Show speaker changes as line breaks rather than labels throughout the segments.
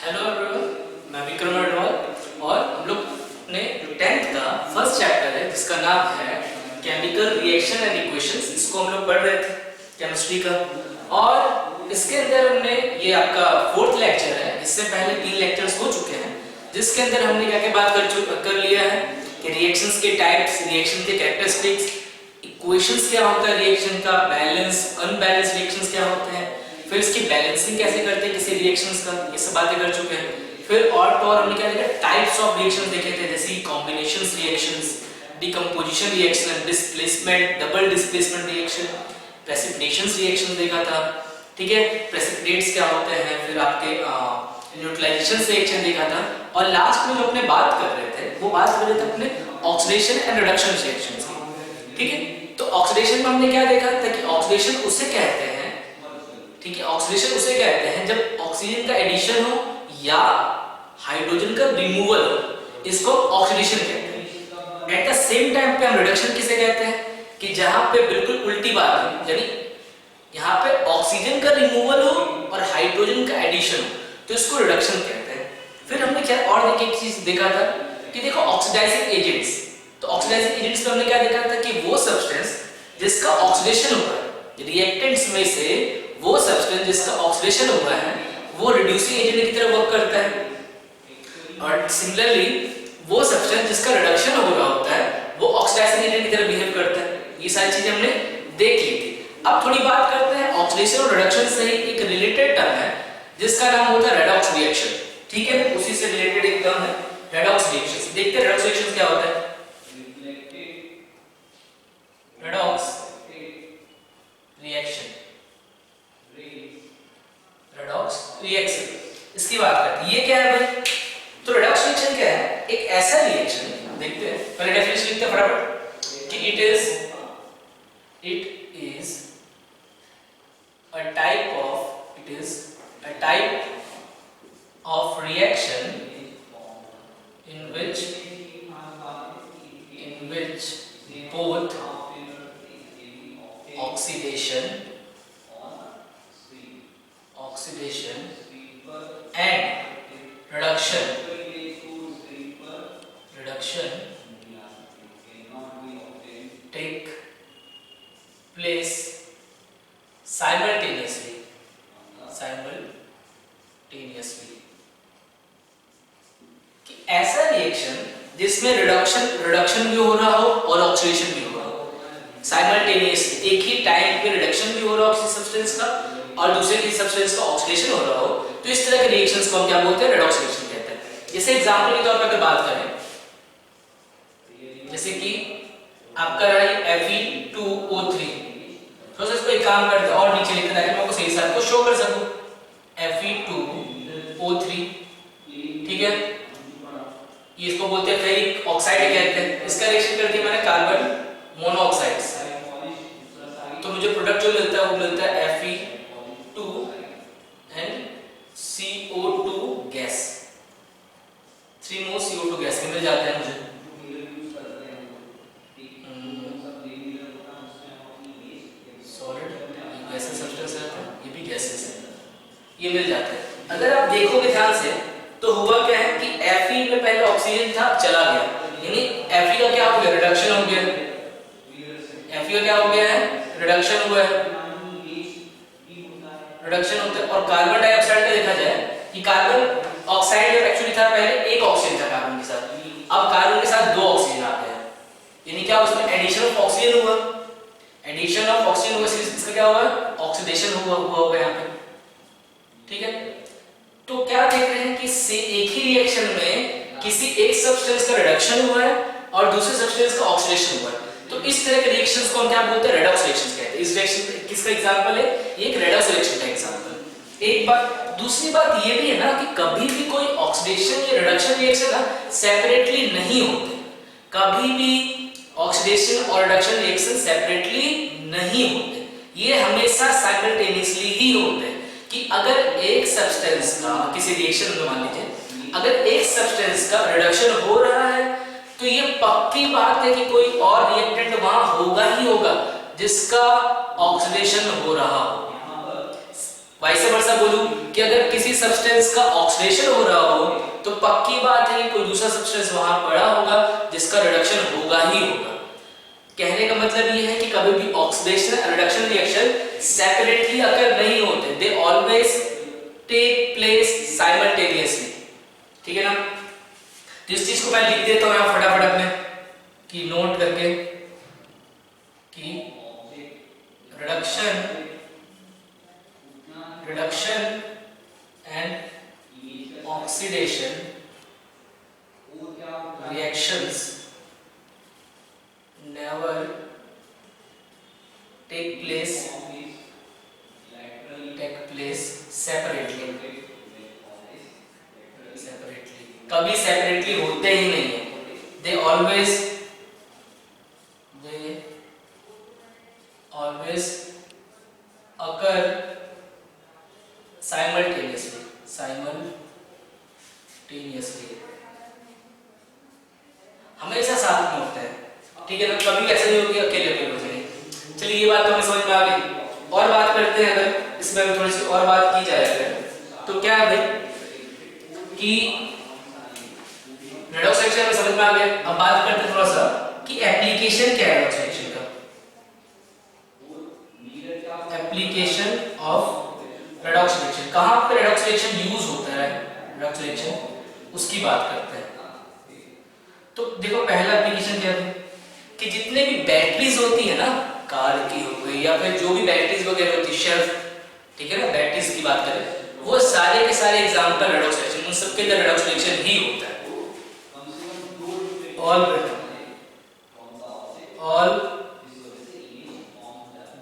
Hello everyone, मैं विक्रम अग्रवाल और हम लोग ने जो 10th का फर्स्ट चैप्टर है जिसका नाम है केमिकल रिएक्शन एंड इक्वेशंस, इसको हम लोग पढ़ रहे थे केमिस्ट्री का। और इसके अंदर हमने ये आपका 4th लेक्चर है। इससे पहले 3 लेक्चर्स हो चुके हैं जिसके अंदर हमने क्या क्या बात कर लिया है कि रिएक्शंस के टाइप्स, रिएक्शन के कैरेक्टरिस्टिक्स, इक्वेशंस क्या होता है रिएक्शन का, बैलेंस अनबैलेंस रिएक्शंस क्या होते हैं, फिर इसकी बैलेंसिंग कैसे करते हैं किसी रिएक्शंस का, ये सब बातें कर चुके हैं। फिर और तो और हमने क्या देखा, टाइप्स ऑफ रिएक्शंस देखे थे, जैसे combinations reactions, decomposition reaction, displacement, double displacement reaction, precipitations reaction देखा था। ठीक है, प्रेसिपिटेट्स क्या होते हैं, फिर आपके न्यूट्रलाइजेशन रिएक्शन देखा था। और लास्ट में जो अपने बात कर रहे थे वो बात कर रहे थे अपने ऑक्सीडेशन एंड रिडक्शन रिएक्शंस की। ठीक है, तो ऑक्सीडेशन में हमने क्या देखा था कि ऑक्सीडेशन उसे कहते हैं, ठीक है, ऑक्सीडेशन उसे कहते हैं जब ऑक्सीजन का एडिशन हो या हाइड्रोजन का रिमूवल हो, इसको ऑक्सीडेशन कहते हैं। एट द सेम टाइम पे हम रिडक्शन किसे कहते हैं कि जहां पे बिल्कुल उल्टी बात है, यानी यहाँ पे ऑक्सीजन का रिमूवल हो और हाइड्रोजन का एडिशन हो, तो इसको रिडक्शन कहते हैं। फिर हमने क्या और एक चीज देखा था कि देखो ऑक्सीडाइजिंग एजेंट्स, तो ऑक्सीडाइजिंग एजेंट्स में हमने क्या देखा था कि वो सब्सटेंस जिसका ऑक्सीडेशन हुआ है, रिएक्टेंट्स में से वो सब्सटेंस जिसका ऑक्सीडेशन हुआ है वो रिड्यूसिंग एजेंट की तरह वर्क करता है, और सिमिलरली वो सब्सटेंस जिसका रिडक्शन हो रहा होता है वो ऑक्सीडाइजिंग एजेंट की तरह बिहेव करता है। ये सारी चीजें हमने देख ली थी। अब थोड़ी बात करते हैं ऑक्सीडेशन और रिडक्शन से ही एक रिलेटेड टर्म है जिसका नाम होता है रेडॉक्स रिएक्शन। ठीक है, उसी से रिलेटेड एक टर्म है रेडॉक्स रिएक्शन। देखते हैं रेडॉक्स रिएक्शन क्या होता है। रेडॉक्स रिएक्शन, रेडॉक्स रिएक्शन, इसकी बात करते हैं। ये क्या है भाई? तो रेडॉक्स रिएक्शन क्या है? एक ऐसा रिएक्शन, देखते हैं पहले डेफिनेशन लिखते हैं फटाफट कि it is a type of reaction in which both oxidation and reduction take place simultaneously कि ऐसा रिएक्शन जिसमें रिडक्शन भी हो रहा हो और ऑक्सीडेशन भी हो रहा हो साइमल्टेनियसली, एक ही टाइम पे रिडक्शन भी हो रहा हो किसी सब्सटेंस का और दूसरे किसी सब्सटेंस का ऑक्सीडेशन हो रहा हो, तो इस तरह के रिएक्शंस को हम क्या बोलते हैं? रेडॉक्स रिएक्शन कहते हैं। जैसे एग्जांपल के तौर पर अगर बात करें, जैसे कि आपका रहा है Fe2O3, तो इसको एक काम करते हैं और नीचे लिखते हैं ताकि मैं आपको सही से आपको शो कर सकूं। Fe2O3, ठीक है, ये इसको बोलते हैं फेरिक ऑक्साइड कहते हैं। इसका रिएक्शन कर दिया मैंने कार्बन मोनोऑक्साइड से, तो मुझे प्रोडक्ट जो मिलता है वो मिलता है Fe2 and CO2 gas, 3 mole CO2 gas के मिल जाते हैं मुझे। ये मिल जाता है। अगर आप देखोगे ध्यान से तो हुआ क्या है कि Fe में पहले ऑक्सीजन था, चला गया, यानी Fe का क्या हो गया? रिडक्शन हो गया। Fe का क्या हो गया है? रिडक्शन हुआ है, रिडक्शन होता है। और कार्बन डाइऑक्साइड का देखा जाए कि कार्बन ऑक्साइड एक्चुअली था पहले एक ऑक्सीजन था कार्बन के साथ, अब कार्बन के साथ 2 ऑक्सीजन आते हैं, यानी क्या उसमें एडिशन ऑफ ऑक्सीजन हुआ, एडिशन ऑफ ऑक्सीजन हुआ, इसका क्या हुआ? ऑक्सीडेशन हुआ यहाँ पे। ठीक है, तो क्या देख रहे हैं कि एक ही रिएक्शन में किसी एक सब्सटेंस का रिडक्शन हुआ है और दूसरे सब्सटेंस का ऑक्सीडेशन हुआ है, तो इस तरह के रिएक्शंस को हम क्या बोलते हैं? रेडॉक्स रिएक्शंस कहते हैं। इस रिएक्शन किसका एग्जांपल है? ये एक रेडॉक्स रिएक्शन का एग्जांपल। एक बात, दूसरी बात ये भी है ना कि कभी भी कोई ऑक्सीडेशन या रिडक्शन रिएक्शन ना सेपरेटली नहीं होते, कभी भी ऑक्सीडेशन और रिडक्शन रिएक्शन सेपरेटली नहीं होते, ये हमेशा साइमल्टेनियसली ही होते हैं। कि अगर एक सब्सटेंस का किसी रिएक्शन में, मान लीजिए अगर एक सब्सटेंस का रिडक्शन हो रहा है तो ये पक्की बात है कि कोई और रिएक्टेंट वहां होगा ही होगा जिसका ऑक्सीडेशन हो रहा हो। वाइस वर्सा बोलूं कि अगर किसी सब्सटेंस का ऑक्सीडेशन हो रहा हो तो पक्की बात है कि कोई दूसरा सब्सटेंस वहां पड़ा होगा जिसका रिडक्शन होगा ही होगा। कहने का मतलब ये है कि कभी भी ऑक्सीडेशन और रिडक्शन रिएक्शन सेपरेटली अगर नहीं होते, they always take place simultaneously. ठीक है ना? तो इस चीज को मैं लिख देता हूं यहां फटाफट अपने कि नोट करके कि reduction and oxidation reactions never take place separately कभी सेपरेटली होते ही नहीं है। they always occur simultaneously हमेशा साथ में होते हैं। ठीक है ना? कभी ऐसा नहीं होगा कि अकेले अकेले हो जाएंगे। चलिए ये बात तो हमें समझ में आ गई। और बात करते हैं, अगर इसमें थोड़ी सी और बात की जाए अगर, तो क्या है भाई कि रेडॉक्स रिएक्शन में समझ में आ गया। अब बात करते हैं थोड़ा सा कि एप्लीकेशन क्या है रेडॉक्स रिएक्शन का। एप्लीकेशन ऑफ रेडॉक्स रिएक्शन, कहां पे रेडॉक्स रिएक्शन यूज होता है, रेडॉक्स रिएक्शन, उसकी बात करते हैं। तो देखो पहला एप्लीकेशन क्या है कि जितने भी बैटरीज होती है ना, कार की हो गई या फिर जो भी बैटरीज वगैरह होती है, शेल्फ, ठीक है ना, बैटरीज की बात करें, वो सारे के सारे एग्जांपल रेडॉक्स रिएक्शन, उन सबके अंदर रेडॉक्स रिएक्शन ही होता है। all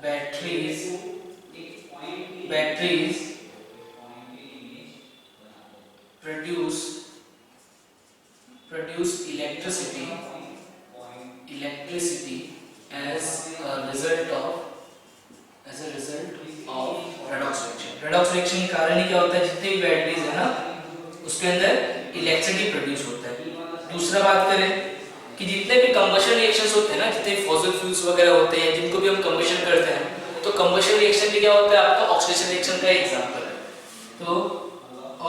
batteries produce electricity as a result of redox reaction। redox reaction के कारण ही क्या होता है, जितनी भी बैटरीज है ना उसके अंदर इलेक्ट्रिसिटी प्रोड्यूस होता है। दूसरा बात करें कि जितने भी कंबशन रिएक्शंस होते हैं ना, जितने फॉसिल फ्यूल्स वगैरह होते हैं जिनको भी हम कंबशन करते हैं, तो कंबशन रिएक्शन भी क्या होता है, आपका ऑक्सीडेशन रिएक्शन का एग्जांपल है। तो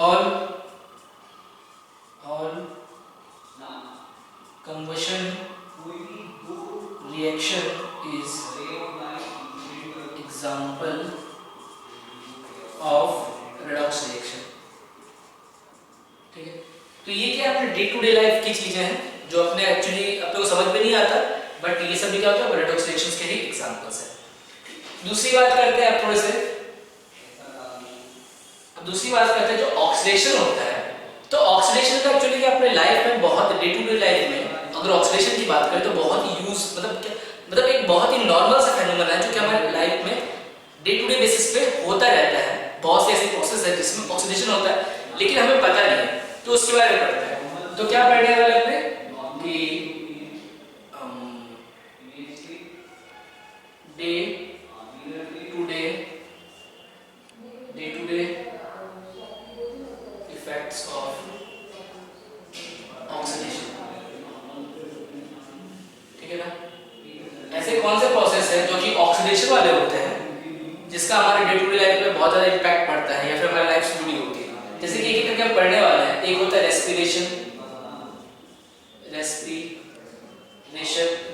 all combustion reaction is example of redox reaction. ठीक है? तो ये क्या अपने डे टू डे लाइफ की चीजें हैं जो अपने एक्चुअली अपने को समझ में नहीं आता, बट ये सब भी क्या होता है, रेडॉक्स रिएक्शंस के ही एग्जांपल्स हैं। दूसरी बात करते हैं आप थोड़े से, दूसरी बात करते हैं जो ऑक्सीडेशन होता है। तो ऑक्सीडेशन का एक्चुअली अपने लाइफ में बहुत डे टू डे लाइफ में अगर ऑक्सीडेशन की बात करें तो बहुत यूज मतलब एक बहुत ही नॉर्मल सा फेनोमेनन है जो कि हमारे लाइफ में डे टू डे बेसिस पे होता रहता है। बहुत से ऐसे प्रोसेस है जिसमें ऑक्सीडेशन होता है लेकिन हमें पता नहीं है, तो उसके बारे में पढ़ते हैं। तो क्या पढ़ने वाले अपने कि day to day effects of oxidation. ठीक है ना? ऐसे कौन से प्रोसेस है जो कि ऑक्सीडेशन वाले होते हैं जिसका हमारे डे टू डे लाइफ में बहुत ज्यादा इम्पैक्ट पड़ता है या फिर हमारी लाइफ जुड़ी होती है। जैसे कि एक करके हम पढ़ने वाले हैं। एक होता है रेस्पिरेशन,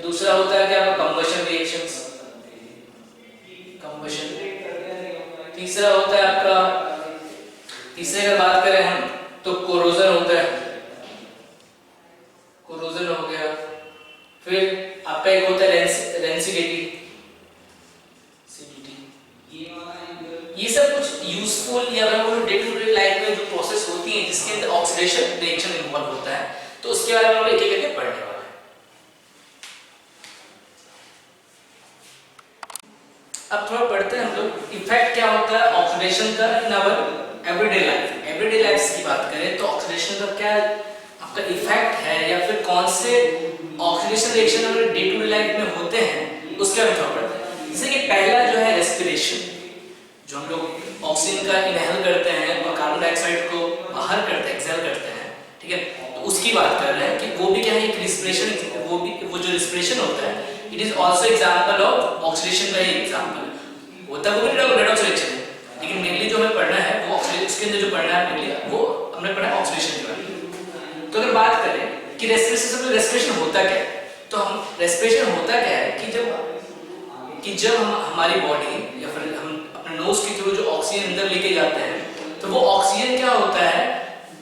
दूसरा होता है क्या, कंबशन रिएक्शंस, तीसरा होता है आपका, तीसरे अगर बात करें हम तो कोरोजन होता है, कोरोजन हो गया। फिर आपका एक होता है रेंसिडिटी, ये सब कुछ यूजफुल या फिर डे टू डे लाइफ में जो प्रोसेस होती है जिसके अंदर ऑक्सीडेशन रिएक्शन इन्वॉल्व होता है, तो उसके बारे में हम एक एक करके पढ़ने वाले हैं। अब थोड़ा पढ़ते हैं हम लोग इफेक्ट क्या होता है ऑक्सीडेशन का in our everyday life. Everyday life की बात करें तो ऑक्सीडेशन का क्या आपका इफेक्ट है या फिर कौन से ऑक्सीडेशन रिएक्शन हमारे डे टू डे लाइफ में होते हैं उसके बारे में थोड़ा पढ़ते हैं। जैसे कि पहला जो है रेस्पिरेशन, जो हम लोग ऑक्सीजन का इनहेल करते हैं और कार्बन डाइऑक्साइड को बाहर करते हैं, एक्सहेल करते हैं। ठीक है? तो उसकी बात कर रहे हैं कि वो भी क्या है, एक रिस्पिरेशन, वो जो रिस्पिरेशन होता है it is also example of oxidation का ही एग्जांपल होता है। वो भी रेडॉक्स रिएक्शन है। लेकिन मेनली जो हमें पढ़ना है वो उसके अंदर जो पढ़ना है मेनली वो हमने पढ़ा है ऑक्सीडेशन के बारे में। तो अगर बात करें कि रेस्पिरेशन होता क्या है, तो हम रेस्पिरेशन होता क्या है कि जब हम हमारी बॉडी या फिर हम अपने नोज के थ्रू जो ऑक्सीजन अंदर लेके जाते हैं, तो वो ऑक्सीजन क्या होता है,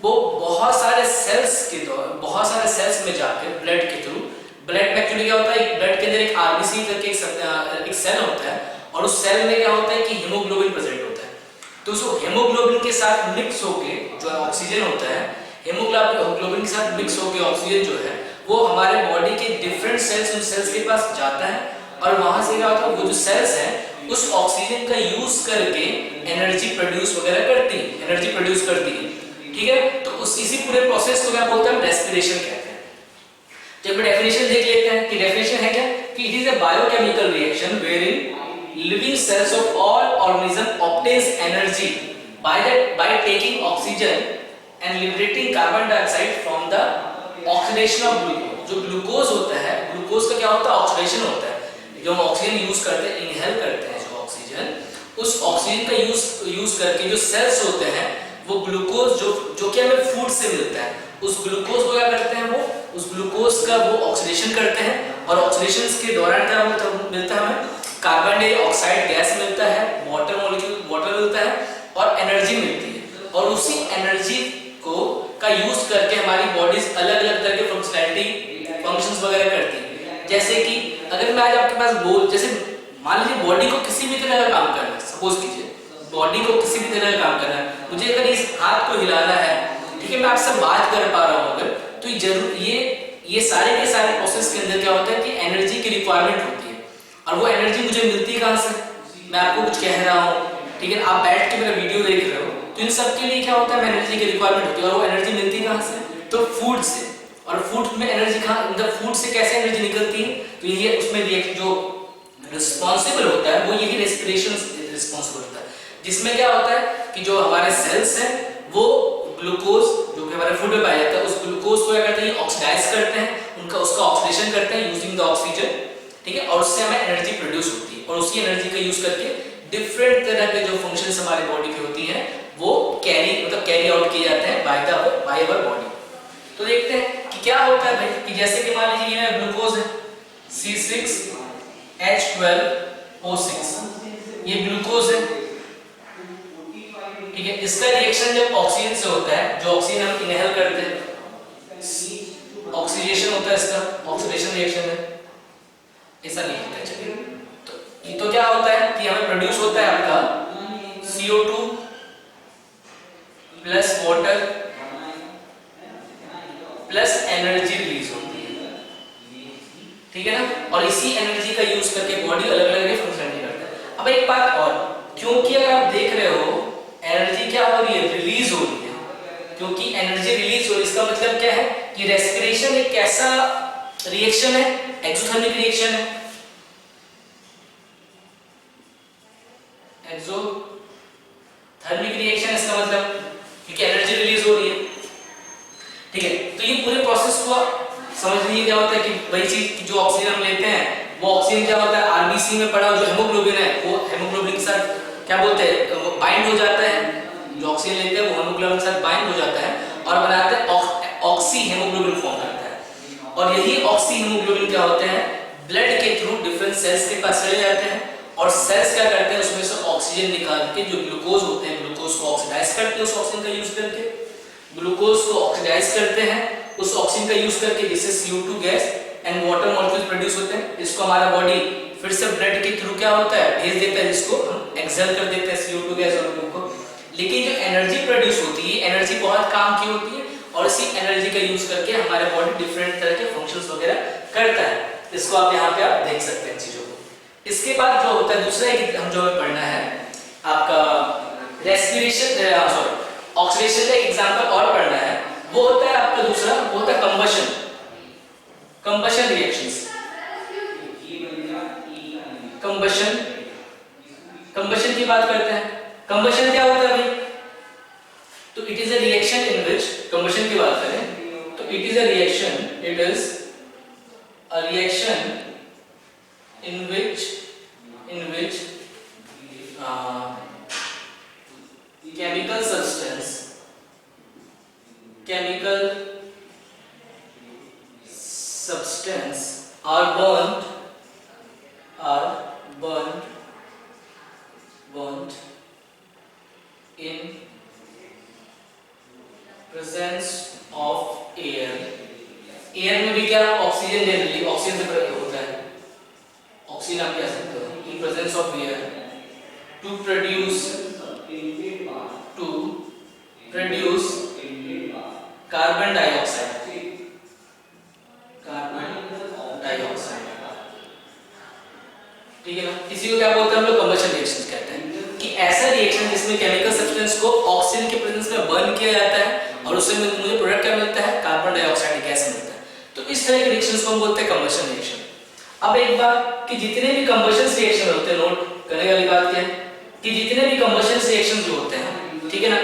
वो बहुत सारे सेल्स में जाकर ब्लड के थ्रू, ब्लड में एक्चुअली क्या होता है, ब्लड के अंदर एक आरबीसी करके एक सेल होता है, और उस सेल में क्या होता है कि हीमोग्लोबिन प्रेजेंट होता है। तो उस हीमोग्लोबिन के साथ मिक्स होके जो ऑक्सीजन होता है, हीमोग्लोबिन के साथ मिक्स होके ऑक्सीजन जो है वो हमारे बॉडी के डिफरेंट सेल्स, उन सेल्स के पास जाता है, और वहां से क्या होता है, वो जो सेल्स हैं उस ऑक्सीजन का यूज करके एनर्जी प्रोड्यूस करती है। ठीक है, तो इसी पूरे प्रोसेस को क्या बोलते हैं, रेस्पिरेशन कहते हैं। तो एक डेफिनेशन देख लेते हैं कि डेफिनेशन है क्या, कि it is a biochemical reaction wherein living cells of all organism obtains energy by taking oxygen and liberating carbon dioxide from the oxidation of glucose. जो ग्लूकोज होता है, ग्लूकोज का क्या होता है, ऑक्सीडेशन होता है। जो हम ऑक्सीजन यूज करते हैं, इनहेल करते हैं जो ऑक्सीजन, उस ऑक्सीजन का यूज करके जो सेल्स होते हैं वो ग्लूकोज जो कि हमें फूड से मिलता है, उस ग्लूकोज को क्या करते हैं, वो उस ग्लूकोज का वो ऑक्सीडेशन करते हैं, और ऑक्सीडेशन के दौरान क्या मिलता है, हमें कार्बन डाइऑक्साइड गैस मिलता है, वाटर मॉलिक्यूल वाटर मिलता है, और एनर्जी मिलती है। और उसी एनर्जी का यूज करके हमारी बॉडीज अलग अलग तरह के फंक्शंस वगैरह करती है। जैसे कि अगर मैं आज आपके पास जैसे मान लीजिए बॉडी को किसी भी तरह का काम करना है, सपोज कीजिए बॉडी को किसी भी तरह का काम करना है, मुझे अगर इस हाथ को हिलाना है, ठीक है, मैं आपसे बात कर पा रहा हूँ अगर, तो ये सारे के सारे प्रोसेस के अंदर क्या होता है कि एनर्जी की रिक्वायरमेंट होती है, और वो एनर्जी मुझे मिलती है कहाँ से, मैं आपको कुछ कह रहा हूँ, ठीक है, आप बैठ के मेरा वीडियो देख रहे हो, तो इन सब के लिए क्या होता है, एनर्जी की रिक्वायरमेंट होती है, और वो एनर्जी मिलती है कहाँ से, तो फूड से। और फूड में एनर्जी कहाँ, मतलब फूड से कैसे एनर्जी निकलती है, तो ये उसमें रिएक्ट जो रिस्पॉन्सिबल होता है वो यही रेस्पिरेशन रिस्पॉन्सिबल होता है, जिसमें क्या होता है कि जो हमारे सेल्स हैं वो ग्लूकोज जो कि हमारे फूड में पाया जाता है, उस ग्लूकोज को क्या करते हैं, ऑक्सीडाइज करते हैं, उसका ऑक्सीडेशन करते हैं यूजिंग द ऑक्सीजन, ठीक है, और उससे हमें एनर्जी प्रोड्यूस होती है, और उसी एनर्जी का यूज करके डिफरेंट तरह के जो फंक्शंस हमारे बॉडी के होती हैं वो कैरी आउट किए जाते हैं बाय आवर बॉडी। तो देखते हैं कि क्या होता है भाई, कि जैसे कि मान लीजिए ये ग्लूकोज है C6H12O6, ये ग्लूकोज है, ठीक है, इसका रिएक्शन जब ऑक्सीजन से होता है, जो ऑक्सीजन हम इनहेल करते हैं, ऑक्सीडेशन होता है, इसका ऑक्सीडेशन रिएक्शन है, ऐसा नहीं होता है। चलिए, तो क्या होता है कि हमें प्रोड्यूस होता है आपका CO2 plus water plus energy release होती है, ठीक है ना, और इसी एनर्जी का यूज करके बॉडी अलग अलग फंक्शन करता है। अब एक बात और, क्योंकि अगर आप देख रहे हो एनर्जी क्या हो रही है, रिलीज हो रही है, क्योंकि एनर्जी रिलीज हो रही है, इसका मतलब क्या है कि रेस्पिरेशन एक कैसा रिएक्शन है, एक्सोथर्मिक रिएक्शन है, एक्सोथर्मिक रिएक्शन, इसका मतलब क्योंकि एनर्जी रिलीज हो रही है, ठीक है। तो ये पूरे प्रोसेस को समझ लीजिए क्या होता है कि वही चीज जो ऑक्सीजन हम लेते हैं, वो ऑक्सीजन क्या होता है, आरबीसी में पड़ा जो हेमोग्लोबिन है, वो हेमोग्लोबिन के साथ क्या बोलते हैं, वो बाइंड हो जाता है, जो ऑक्सीजन लेते हैं वो हेमोग्लोबिन के साथ बाइंड हो जाता है और बनाते हैं ऑक्सी हेमोग्लोबिन फॉर्म करता है, और यही ऑक्सी हेमोग्लोबिन क्या होते हैं, ब्लड के थ्रू डिफरेंट सेल्स के पास चले जाते हैं, और सेल्स क्या करते हैं, उसमें से ऑक्सीजन निकाल के जो ग्लूकोज होते हैं, ग्लूकोज को ऑक्सीडाइज करते हैं, उस ऑक्सीजन का यूज करके ग्लूकोज को ऑक्सीडाइज करते हैं उस ऑक्सीजन का यूज करके, जिससे CO2 gas and water molecules produce होते हैं, इसको हमारा बॉडी फिर से ब्लड के थ्रू क्या होता है, भेज देता है, जिसको हम एक्सहेल कर देते हैं CO2 गैस और ग्लूकोज। लेकिन जो एनर्जी प्रोड्यूस होती है, एनर्जी बहुत काम की होती है, और इसी एनर्जी का यूज करके हमारे बॉडी डिफरेंट तरह के फंक्शंस वगैरह करता है। इसको आप यहाँ पे आप देख सकते हैं चीजों को। इसके बाद जो होता है दूसरा हम जो हमें पढ़ना है आपका रेस्पिरेशन, ऑक्सीडेशन का एग्जांपल और पढ़ना है, वो होता है आपका दूसरा, वो होता है कंबशन रिएक्शंस। कंबशन की बात करते हैं। कंबशन क्या होता है भाई, तो it is a reaction in which, combustion की बात करें तो it is a reaction in which chemical substance are burned in presence of air. Air में भी क्या ऑक्सीजन जनरली ऑक्सीजन से होता है, ऑक्सीजन आप कह सकते हो, in presence of air to produce carbon dioxide. ठीक है ना, इसी को क्या बोलते हैं हम लोग, कंबशन रिएक्शन कहते हैं, कि ऐसा रिएक्शन जिसमें केमिकल सब्सटेंस को ऑक्सीजन के प्रेजेंस में बर्न किया जाता है और उससे मुझे प्रोडक्ट क्या मिलता है, कार्बन डाइऑक्साइड गैस मिलता है। तो इस तरह के रिएक्शंस को हम बोलते हैं कंबशन रिएक्शन। अब एक बात कि जितने भी कंबशन रिएक्शन होते हैं, नोट करने वाली बात क्या है कि जितने भी कंबशन रिएक्शन जो होते हैं, ठीक है ना,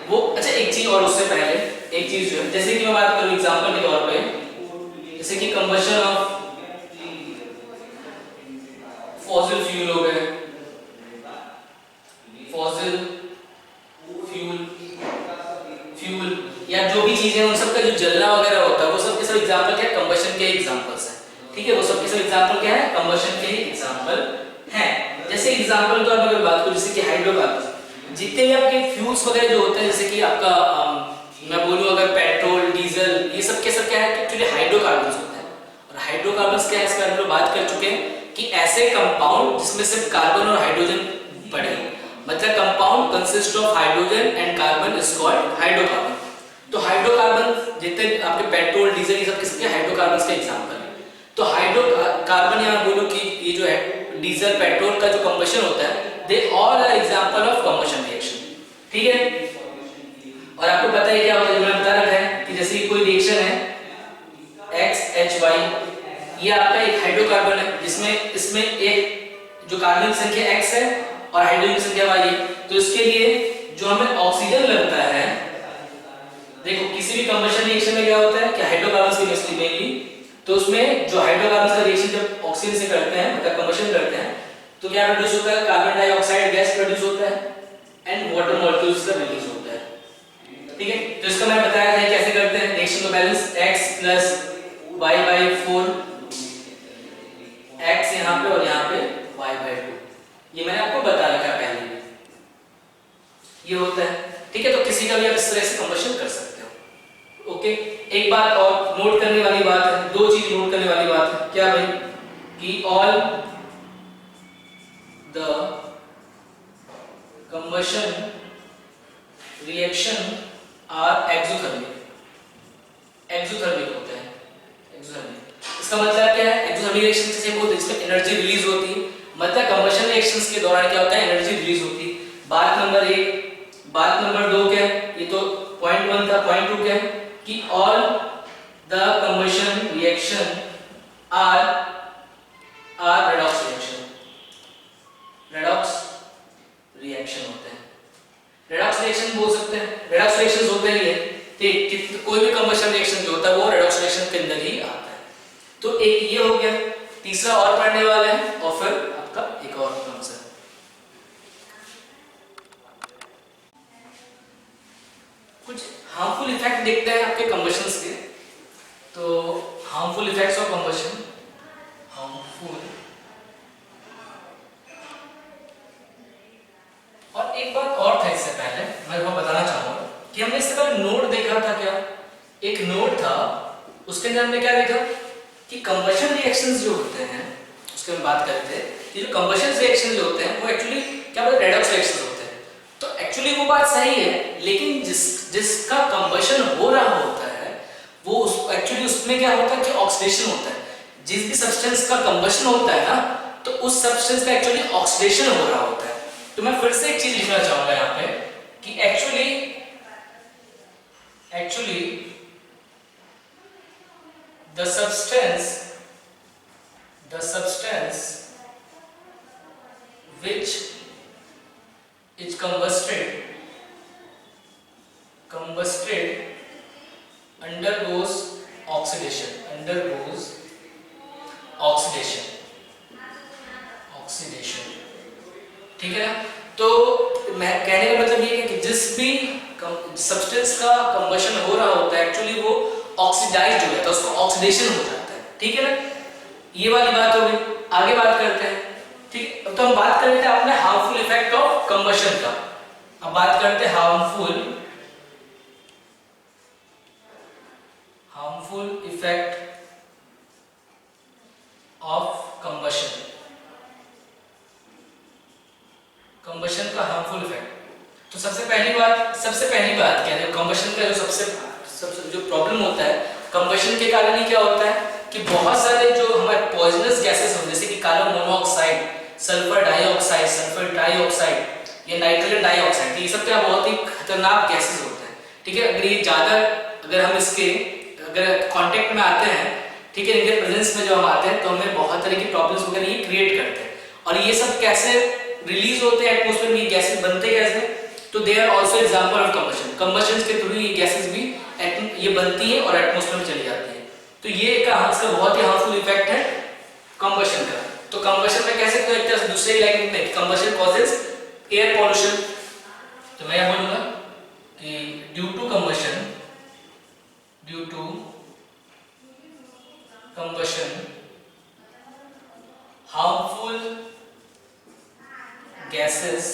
वो अच्छा एक चीज और उससे पहले एक चीज जो है, जैसे कि मैं बात करूं एग्जांपल के तौर पे, जैसे कि कंबशन ऑफ फॉसिल फ्यूल हो गए, फॉसिल फ्यूल या जो भी चीजें उन सब का जो जलना वगैरह होता है वो सब के सब एग्जांपल क्या है, कंबशन के एग्जांपल्स हैं। ठीक है, वो सब के सब एग्जांपल क्या है, कंबशन के ही एग्जांपल हैं। जैसे एग्जांपल तो अगर बात करूं जैसे कि हाइड्रोकार्बन, जितने भी आपके फ्यूल्स वगैरह जो होते हैं, जैसे कि आपका मैं बोलूं अगर पेट्रोल डीजल, ये सब के सब क्या है कि एक्चुअली हाइड्रोकार्बन्स होते हैं। और हाइड्रोकार्बन्स क्या है, इस बारे में बात कर चुके हैं कि ऐसे कंपाउंड जिसमें सिर्फ कार्बन और हाइड्रोजन पड़े, मतलब compound consist of hydrogen and carbon is called hydrocarbon. तो हाइड्रोकार्बन जितने आपके पेट्रोल डीजल ये सब किसके हाइड्रोकार्बन्स के एग्जांपल है। तो हाइड्रोकार्बन या बोलो कि ये जो है डीजल पेट्रोल का जो कंबशन होता है, they all are example of combustion reaction. ठीक है, और आपको पता है क्या होता है, जो मैंने बता रखा है कि जैसे कोई रिएक्शन है XHY, ये आपका एक हाइड्रोकार्बन है जिसमें इसमें एक जो कार्बन की संख्या X है और हाइड्रोजन की संख्या Y है। तो इसके लिए जो हमें ऑक्सीजन लगता है, देखो किसी भी कंबशन रिएक्शन में क्या होता है कि हाइड्रोकार्बन्स की केमिस्ट्री मेनली, तो उसमें जो हाइड्रोकार्बन्स का रिएक्शन जब ऑक्सीजन से करते हैं, मतलब कंबशन करते हैं, तो क्या प्रोड्यूस होता है, कार्बन डाइऑक्साइड गैस प्रोड्यूस होता है एंड वाटर मॉलिक्यूल्स का रिलीज होता है। ठीक है, तो इसका मैंने बताया था कैसे करते हैं रिएक्शन को बैलेंस, x + y/4, x यहाँ पे और यहाँ पे y/2, ये मैंने आपको बता रखा है पहले, ये होता है। ठीक है, तो किसी का भी आप इस तरह से कंबशन कर सकते हो। ओके, एक बात और नोट करने वाली बात है, दो चीज नोट करने वाली बात है, क्या भाई कि all the combustion reaction are exothermic होते हैं। एक्सोथर्मिक इसका मतलब क्या है, एक्सोथर्मिक रिएक्शन से बोलते हैं इसमें एनर्जी रिलीज होती है, मतलब कंबशन रिएक्शंस के दौरान क्या होता है, एनर्जी रिलीज होती है। बात नंबर 1। बात नंबर 2 क्या है, ये तो पॉइंट 1 था। पॉइंट 2 क्या है कि all the combustion reaction are redox reaction होते हैं। रेडॉक्स रिएक्शन बोल सकते हैं, रेडॉक्स रिएक्शंस होते ही है, ठीक, कोई भी कंबशन रिएक्शन जो होता है वो रेडॉक्स रिएक्शन के अंदर ही आता है। तो एक ये हो गया, तीसरा और पढ़ने वाला है और फिर आपका एक और आंसर। कुछ हार्मफुल इफेक्ट देखते हैं आपके कंबशंस के। तो harmful effects of combustion, harmful, और एक बात और था इससे पहले मैं आपको बताना चाहूंगा कि हमने इससे पहले नोट देखा था, क्या एक नोट था, उसके अंदर हमने क्या देखा कि कंबशन रिएक्शंस जो होते हैं उसके में बात करते हैं कि जो कंबशन रिएक्शन जो होते हैं वो एक्चुअली क्या बोलते हैं, रेडॉक्स रिएक्शंस होते हैं। तो एक्चुअली वो बात सही है, लेकिन जिसका कंबशन हो रहा होता है वो एक्चुअली उसमें क्या होता है कि ऑक्सीडेशन होता है। जिस भी सब्सटेंस का कंबशन होता है ना, तो उस सब्सटेंस का एक्चुअली ऑक्सीडेशन हो रहा होता है। तो मैं फिर से एक चीज लिखना चाहूंगा यहाँ पे कि actually the substance which is combusted undergoes oxidation. ठीक है ना, तो मैं कहने का मतलब ये है कि जिस भी सब्सटेंस का कंबशन हो रहा होता है एक्चुअली वो ऑक्सीडाइज्ड हो जाता है, उसका ऑक्सीडेशन हो जाता है, ठीक है ना। ये वाली बात हो गई। आगे बात करते हैं, ठीक। तो हम बात करते हैं अपने हार्मफुल इफेक्ट ऑफ कंबशन का। अब बात करते हैं हार्मफुल इफेक्ट ऑफ कंबशन का हार्मफुल इफेक्ट। तो सबसे पहली बात क्या है, कंबशन का जो सबसे जो प्रॉब्लम होता है कंबशन के कारण ही क्या होता है कि बहुत सारे जो हमारे पॉइजनस गैसेस होते हैं जैसे कि कार्बन मोनोऑक्साइड, सल्फर डाइऑक्साइड या नाइट्रोजन डाइऑक्साइड, ये सब क्या बहुत ही खतरनाक गैसेस होते हैं, ठीक है। अगर हम इसके कांटेक्ट में आते हैं, ठीक है, इनके प्रेजेंस में जो हम आते हैं तो हमें बहुत तरह की प्रॉब्लम्स वगैरह ये क्रिएट करते हैं। और ये सब कैसे रिलीज होते हैं एटमॉस्फेयर में, ये गैसेस बनते कैसे, तो they are also example of combustion के थ्रू ये गैसेस भी ये बनती है और एटमॉस्फेयर में चली जाती है। तो ये इसका बहुत ही हार्मफुल इफेक्ट है कंबशन का। तो कंबशन में कैसे, तो एक तरह से दूसरे लाइन में कंबशन कॉजेस एयर पॉल्यूशन। तो मैं बोलूंगा कि due to combustion harmful gases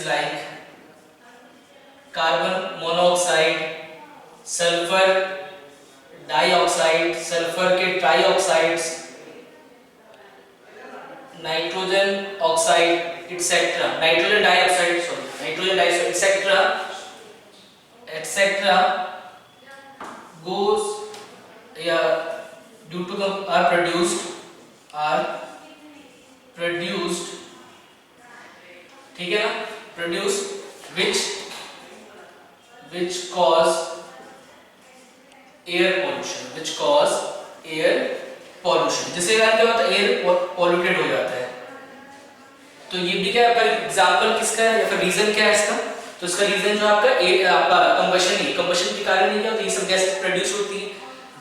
like carbon monoxide, sulfur dioxide, sulfur के trioxides, nitrogen oxide nitrogen dioxide etc goes due to are produced, ठीक है ना, produced which cause air pollution, जिससे क्या होता है, एयर पॉल्यूटेड हो जाता है। तो ये भी क्या आपका एग्जांपल किसका है या फिर रीजन क्या है इसका, तो इसका रीजन जो आपका कंबशन के कारण ही क्या होता है, ये सब गैस प्रोड्यूस होती है।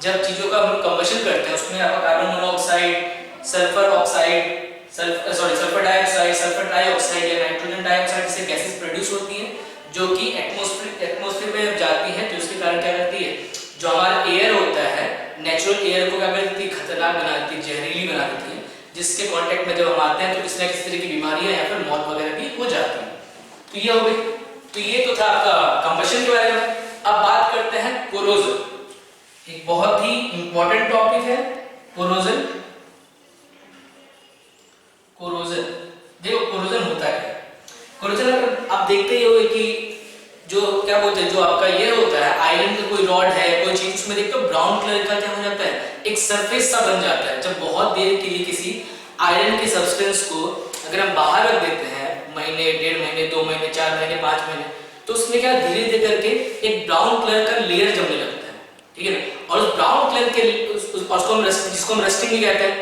जब चीजों का हम कंबशन करते हैं उसमें आपका carbon monoxide, sulphur dioxide, sulphur trioxide या नाइट्रोजन डाइऑक्साइड जैसे गैसेस प्रोड्यूस होती हैं जो कि एटमॉस्फेयर में जाती हैं। तो इसके कारण क्या करती है, जो हमारा एयर होता है नेचुरल एयर को क्या करती है, खतरनाक बना देती है, जहरीली बना देती है, जिसके कांटेक्ट में जब हम आते हैं तो किसी न किसी तरह की बीमारियां या फिर मौत वगैरह भी हो जाती है। तो ये हो गई, तो ये तो था आपका कंबशन के बारे में। अब बात करते हैं कोरोजन, एक बहुत ही इंपॉर्टेंट टॉपिक है कोरोजन। देखो कोरोजन होता है, कोरोजन अगर आप देखते ही होंगे कि जो क्या बोलते हैं, जो आपका ये होता है आयरन का कोई रॉड है, कोई चीज उसमें देखते हो ब्राउन कलर का क्या हो जाता है, एक सरफेस सा बन जाता है। जब बहुत देर के लिए किसी आयरन के सब्सटेंस को अगर हम बाहर रख देते हैं, महीने, 1.5 महीने, 2 महीने, 4 महीने, 5 महीने, तो उसमें क्या धीरे धीरे करके एक ब्राउन कलर का लेयर जमने लगता है, ठीक है ना। और उस ब्राउन कलर के जिसको हम रस्टिंग भी कहते हैं,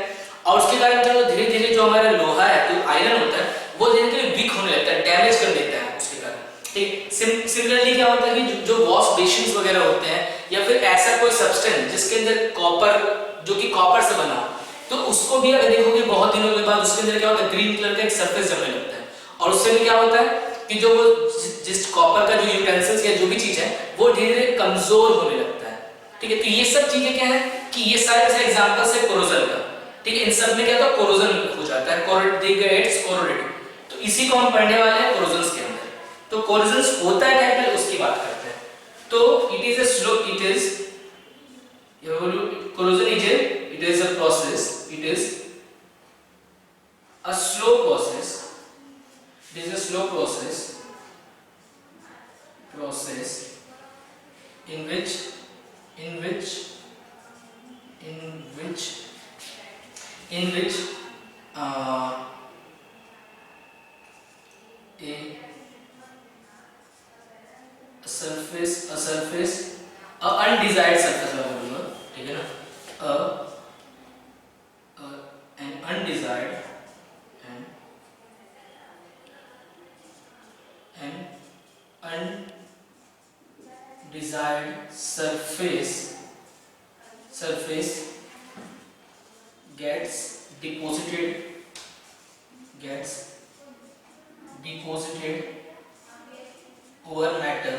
और उसके कारण क्या होता है, धीरे धीरे जो हमारा लोहा है, जो आयरन होता है, वो धीरे धीरे वीक होने लगता है, डैमेज कर देता है उसके कारण, ठीक। सिमिलरली क्या होता है कि जो वॉश बेसिन्स वगैरह होते हैं या फिर ऐसा कोई सब्सटेंस जिसके अंदर कॉपर, जो कि कॉपर से बना हो, तो उसको भी अगर देखोगे बहुत दिनों के बाद उसके अंदर क्या होता है, ग्रीन कलर का एक सरफेस जमने लगता है। और उससे भी क्या होता है कि जो वो जिस कॉपर का जो यूटेंसिल्स या जो भी चीज है वो धीरे धीरे कमजोर होने लगता है, ठीक है। तो ये सब चीजें क्या है कि ये सारे एग्जांपल्स है कोरोजन का, ठीक है। इन सब में क्या होता है, कोरोजन हो जाता है, कोरोडेड। तो इसी को हम पढ़ने वाले हैं कोरोजन्स के अंदर। तो कोरोजन्स होता है क्या, उसकी बात करते हैं। तो it is a slow process in which a undesired surface मैं बोलूँगा, ठीक है ना, an undesired surface gets deposited over metal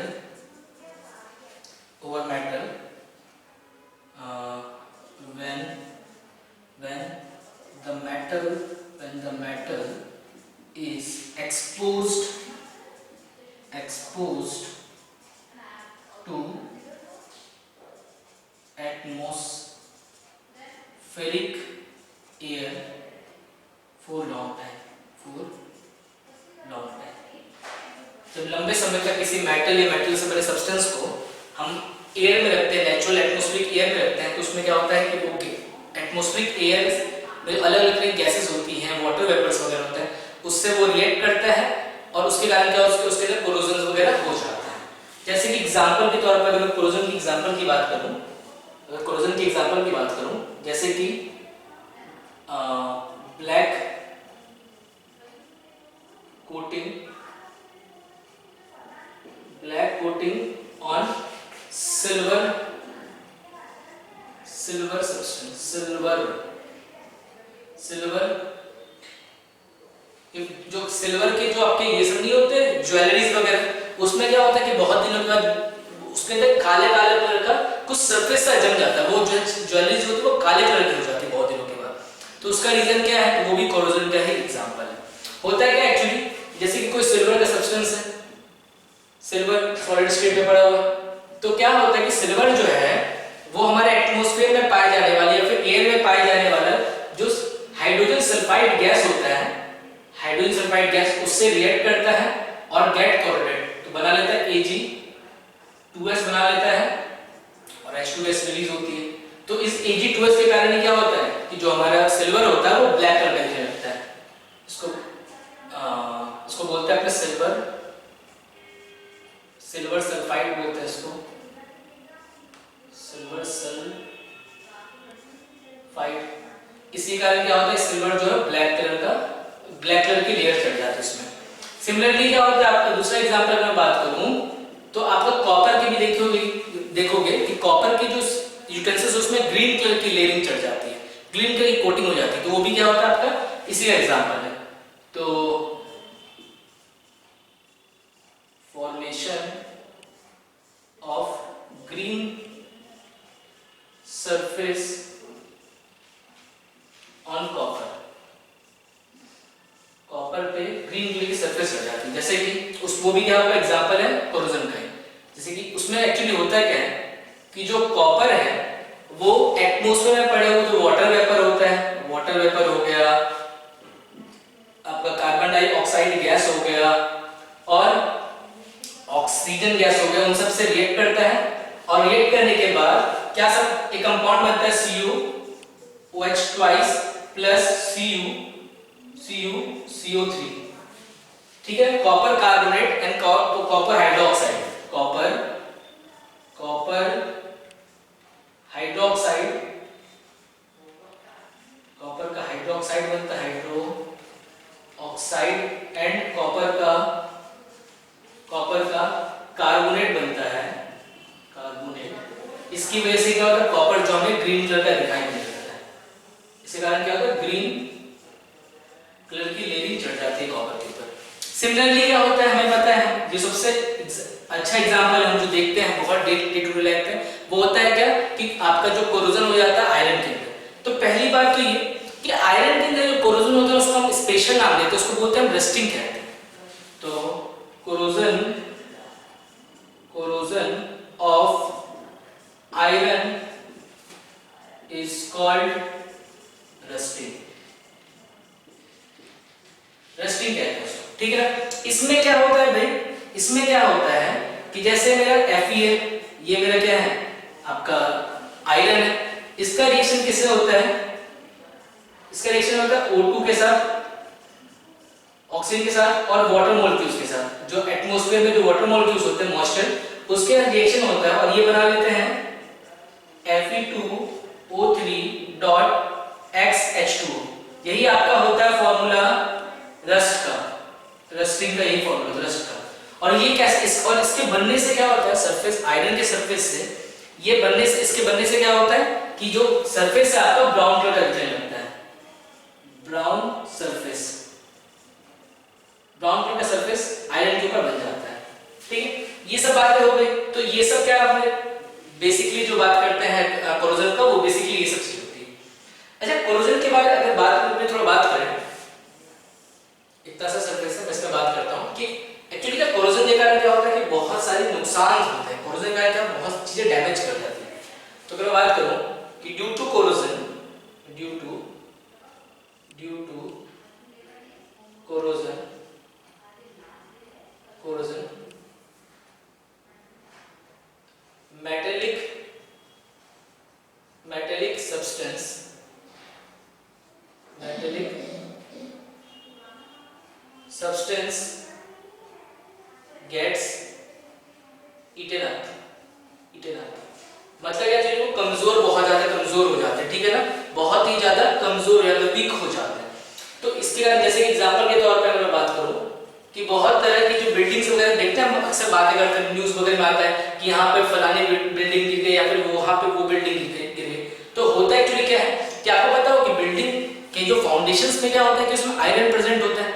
when the metal is exposed to atmospheric air for long time. जब लंबे समय तक किसी मेटल या मेटल से बने सब्सटेंस को हम एयर में रखते हैं, नेचुरल एटमॉस्फेरिक एयर में रखते हैं, तो उसमें क्या होता है कि वो एटमॉस्फेरिक एयर में अलग अलग तरह की गैसेस होती हैं, वाटर वेपर्स वगैरह होते हैं, उससे वो रिएक्ट करता है और उसके कारण क्या उसके अंदर कोरोजन वगैरह हो जाता है। जैसे कि एग्जांपल के तौर पर अगर मैं कोरोजन की एग्जांपल की बात करूं, जैसे कि black coating on silver substance, जो सिल्वर के जो आपके ये सब नहीं होते ज्वेलरीज वगैरह, उसमें क्या होता है कि बहुत दिनों के बाद उसके अंदर काले कलर का कुछ सरफेस सा जम जाता है, वो जो ज्वेलरीज होती है वो काले कलर की हो जाती है बहुत दिनों के बाद। तो उसका रीजन क्या है? तो वो भी कोरोजन का ही एग्जांपल है। होता है क्या एक्चुअली, जैसे कि कोई सिल्वर का सब्सटेंस है, सिल्वर सॉलिड स्टेट में पड़ा हुआ है, तो क्या होता है कि सिल्वर जो है वो हमारे एटमॉस्फेयर में पाए जाने वाली या फिर एयर में पाए जाने वाला जो हाइड्रोजन सल्फाइड गैस होता है, हाइड्रोजन सल्फाइड गैस उससे रिएक्ट करता है और गेट कोरोडेड, तो बना लेता है Ag2S बना लेता है और H2S रिलीज होती है। तो इस Ag2S के कारण क्या होता है कि जो हमारा सिल्वर होता है वो ब्लैक कलर का दिखने लगता है। इसको बोलते हैं अपने सिल्वर सल्फाइड बोलते हैं इसको, सिल्वर सल्फाइड। इसी कारण क्या होता है सिल्वर जो है ब्लैक कलर की लेयर चढ़ जाती है इसमें। सिमिलरली क्या होता है, आपका दूसरा एग्जांपल अगर मैं बात करूं तो आपको कॉपर की भी देखोगे कि कॉपर की जो यूटेंसिल्स उसमें ग्रीन कलर की लेयरिंग चढ़ जाती है, ग्रीन कलर की कोटिंग हो जाती है, तो वो भी क्या होता है आपका इसी का एग्जांपल है। तो formation of green surface on copper पे ग्रीन कलर की सरफेस चढ़ जाती है, जैसे कि वो भी क्या आपका एग्जांपल है कोरोजन का। जैसे कि उसमें एक्चुअली होता क्या है कि जो कॉपर है वो एटमॉस्फेयर में पड़े हुए जो वाटर वेपर होता है, वाटर वेपर हो गया, आपका कार्बन डाइऑक्साइड गैस हो गया और ऑक्सीजन गैस हो गया, उन सब से रिएक्ट करता है और रिएक्ट करने के बाद क्या सब एक कंपाउंड बनता है CuOH twice प्लस CO3, ठीक है, copper carbonate and copper hydroxide, copper hydroxide, copper का हाइड्रोक्साइड बनता है हाइड्रोक्साइड एंड कॉपर का कार्बोनेट बनता है कार्बोनेट। इसकी वजह से क्या होता है कॉपर जो हमें ग्रीन कलर का दिखाई देने लगता है, इसके कारण क्या होता है ग्रीन कलर की लेयरिंग चढ़ जाती है कॉपर के ऊपर। सिमिलरली क्या होता है हमें पता है, जो सबसे अच्छा एग्जांपल हम जो देखते हैं बहुत डे टू डे लाइफ में, वो होता है क्या कि आपका जो कोरोजन हो जाता है आयरन के अंदर। तो पहली बात तो ये कि आयरन के अंदर जो कोरोजन होता है उसको हम स्पेशल नाम देते हैं, उसको बोलते हैं हम रस्टिंग कहते हैं। तो corrosion of iron is called rusting कहते हैं उसको, ठीक है। इसमें क्या होता है भाई, इसमें क्या होता है कि जैसे मेरा FeA, ये मेरा क्या है आपका आयरन है, इसका रिएक्शन किससे होता है, इसका रिएक्शन होता है O2 के साथ, ऑक्सीजन के साथ और वाटर मॉलिक्यूल्स के साथ। जो एटमॉस्फेयर में जो वाटर मॉलिक्यूल्स होते हैं मॉइस्चर, उसके रिएक्शन होता है और ये बना लेते हैं Fe2O3.XH2। यही आपका होता है फॉर्मूला रस्टिंग का, यही फॉर्मूला रस्ट का। और ये कैसे और इसके बनने से क्या होता है, सरफेस आयरन के सरफेस से ये बनने से इसके बनने से क्या होता है कि जो सरफेस है आपका ब्राउन कलर का दिखने लगता है, ब्राउन कलर का सरफेस आयरन के ऊपर बन जाता है। ठीक है, ये सब बातें हो गई। तो ये सब क्या आपने बेसिकली जो बात करते हैं कोरोजन का, वो बेसिकली ये सब चीज होती है। अच्छा, कोरोजन के बारे में अगर बात में थोड़ा बात करें, इतना सा सरफेस है, मैं इस पे बात करता हूँ कि एक्चुअली क्या कोरोजन के कारण क्या होता है कि बहुत सारे नुकसान होते हैं। कोरोजन का क्या बहुत चीजें डैमेज कर जाती है। तो अगर मैं बात करूँ कि due to corrosion metallic substance gets eaten up। मतलब क्या चीज, वो कमजोर, बहुत ज्यादा कमजोर हो जाते हैं, ठीक है ना, बहुत ही ज्यादा कमजोर या तो वीक हो जाते हैं। तो इसके कारण जैसे एग्जांपल के तौर पे अगर मैं बात करूं कि बहुत तरह की जो बिल्डिंग्स वगैरह देखते हैं, हम अक्सर बातें करते हैं, न्यूज़ वगैरह में आता है कि यहाँ पे फलानी बिल्डिंग गिर गई या फिर वहाँ पे वो बिल्डिंग गिर गई। तो होता एक्चुअली क्या है कि आपको पता हो कि बिल्डिंग के जो फाउंडेशंस में क्या होता है कि उसमें आयरन प्रेजेंट होता है।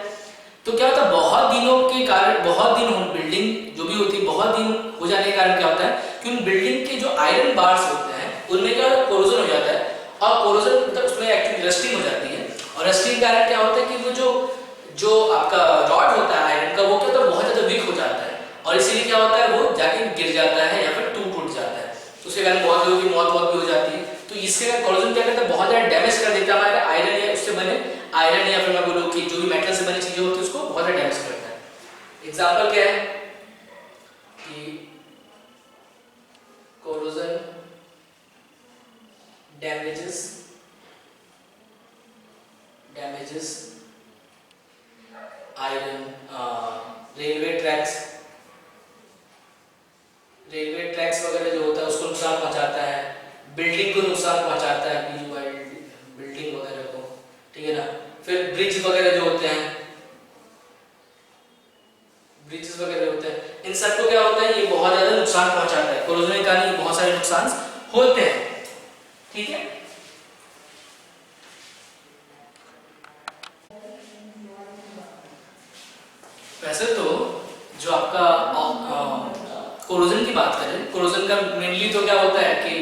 तो क्या होता है, बहुत दिनों के कारण, बहुत दिन बिल्डिंग जो भी होती है, बहुत दिन हो जाने के कारण क्या होता है कि उन बिल्डिंग के जो आयरन बार्स होते हैं उनमें क्या होता है, कोरोजन हो जाता है। और कोरोजन मतलब उसमें एक्चुअली रस्टिंग हो जाती है। और रस्टिंग के कारण क्या होता है कि वो जो आपका रॉड होता है आयरन का, वो क्या होता है, बहुत ज्यादा वीक हो जाता है। और इसीलिए क्या होता है, वो जाके गिर जाता है या फिर टूट जाता है। तो उसके कारण बहुत लोगों की मौत भी हो जाती है। तो इसके कारण कोरोजन क्या करता है, बहुत ज्यादा डैमेज कर देता है हमारे आयरन या उससे बने आयरन या फिर मैं बोलूँ कि जो भी मेटल से बनी चीजें होती है उसको बहुत ज्यादा डैमेज करता है। एग्जाम्पल क्या है कि corrosion damages iron, railway tracks वगैरह जो होता है उसको नुकसान पहुंचाता है, बिल्डिंग को नुकसान पहुंचाता है, बिल्डिंग वगैरह को, ठीक है ना। फिर ब्रिज वगैरह जो होते हैं, इन सबको क्या होता है, ये बहुत ज्यादा नुकसान पहुंचाता है। कोरोजन के कारण बहुत सारे नुकसान होते हैं, ठीक है। वैसे तो जो आपका कोरोजन की बात करें, कोरोजन का मेनली तो क्या होता है कि